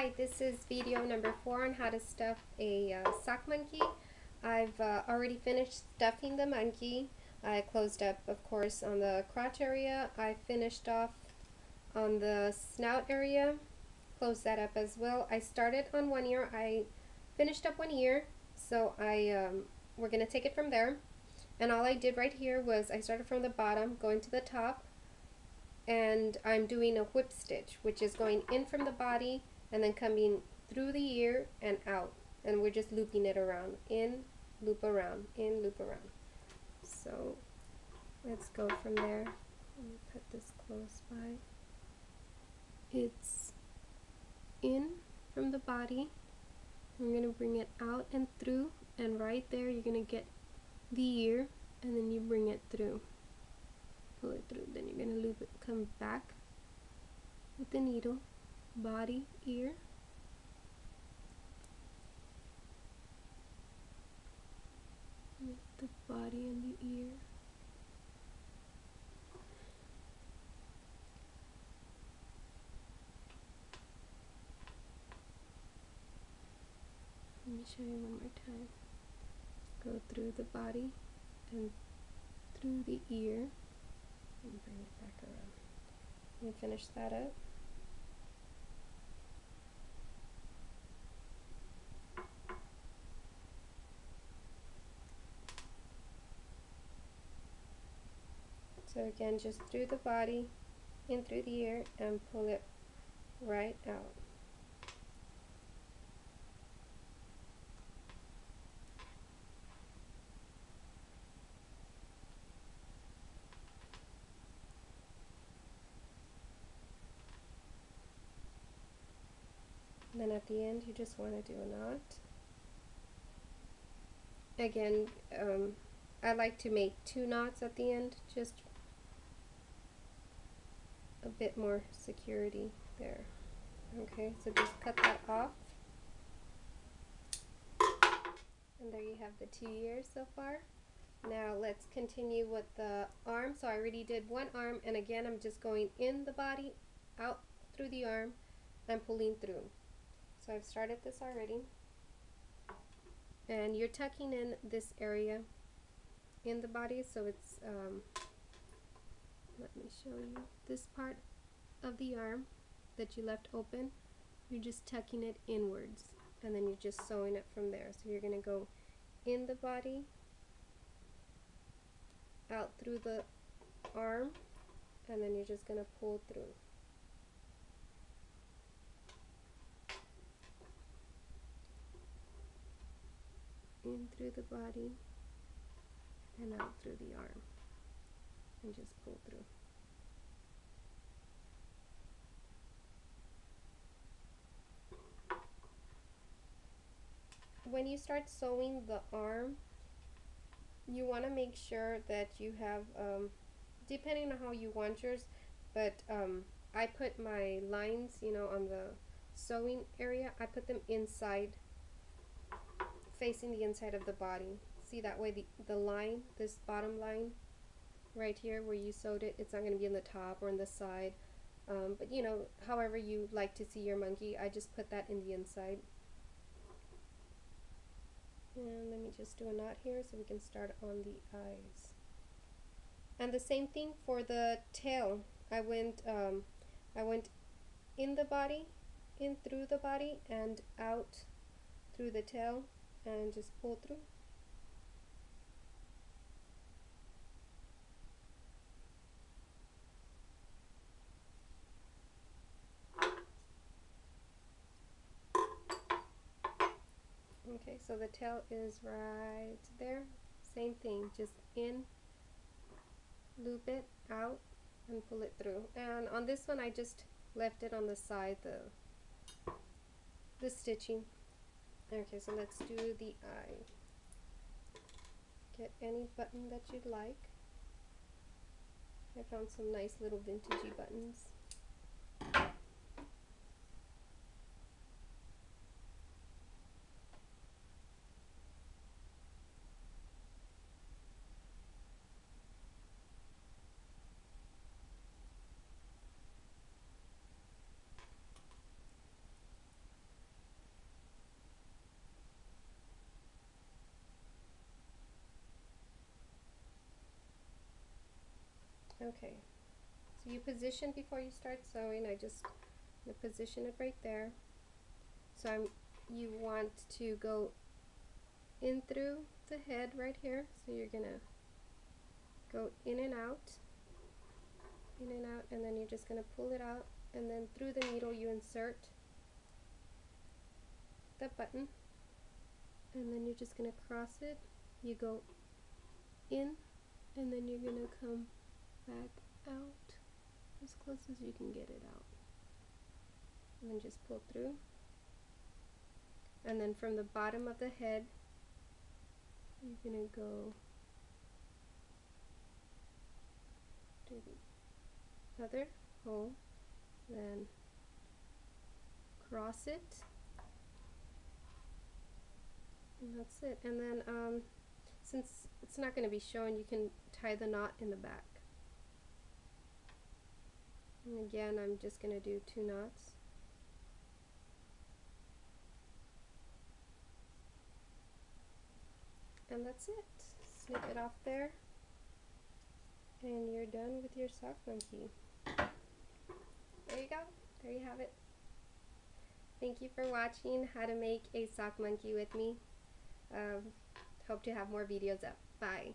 Hi, this is video number 4 on how to stuff a sock monkey. I've already finished stuffing the monkey. I closed up, of course, on the crotch area. I finished off on the snout area, closed that up as well. I started on one ear. I finished up one ear, so we're going to take it from there. And all I did right here was I started from the bottom, going to the top, and I'm doing a whip stitch, which is going in from the body and then coming through the ear and out, and we're just looping it around, in, loop around, in, loop around. So let's go from there. Let me put this close by. It's in from the body. I'm going to bring it out and through, and right there you're going to get the ear, and then you bring it through, pull it through, then you're going to loop it, come back with the needle, body, ear, with the body and the ear. Let me show you one more time. Go through the body and through the ear and bring it back around. Let me finish that up. So again, just through the body, in through the ear, and pull it right out. And then at the end, you just want to do a knot. Again, I like to make 2 knots at the end, just a bit more security there. Okay, so just cut that off. And there you have the 2 ears so far. Now let's continue with the arm. So I already did one arm, and again I'm just going in the body, out through the arm, and pulling through. So I've started this already. And you're tucking in this area in the body, so it's, let me show you, this part of the arm that you left open, you're just tucking it inwards, and then you're just sewing it from there. So you're going to go in the body, out through the arm, and then you're just going to pull through. In through the body and out through the arm, and just pull through. When you start sewing the arm, you want to make sure that you have, depending on how you want yours, but I put my lines, on the sewing area, I put them inside, facing the inside of the body. See, that way the line, this bottom line right here where you sewed it, it's not going to be in the top or in the side, but however you like to see your monkey, I just put that in the inside. And let me just do a knot here so we can start on the eyes. And the same thing for the tail. I went in the body, in through the body, and out through the tail, and just pull through. Okay, so the tail is right there. Same thing, just in, loop it, out, and pull it through. And on this one, I just left it on the side, the stitching. Okay, so let's do the eye. Get any button that you'd like. I found some nice little vintagey buttons. Okay, so you position before you start sewing. I just position it right there. So you want to go in through the head right here. So you're gonna go in and out, and then you're just gonna pull it out, and then through the needle you insert the button, and then you're just gonna cross it. You go in, and then you're gonna come back out as close as you can get it out, and then just pull through. And then from the bottom of the head, you're gonna go to the other hole, then cross it, and that's it. And then since it's not going to be shown, you can tie the knot in the back. And again, I'm just going to do 2 knots. And that's it. Snip it off there, and you're done with your sock monkey. There you go. There you have it. Thank you for watching how to make a sock monkey with me. Hope to have more videos up. Bye.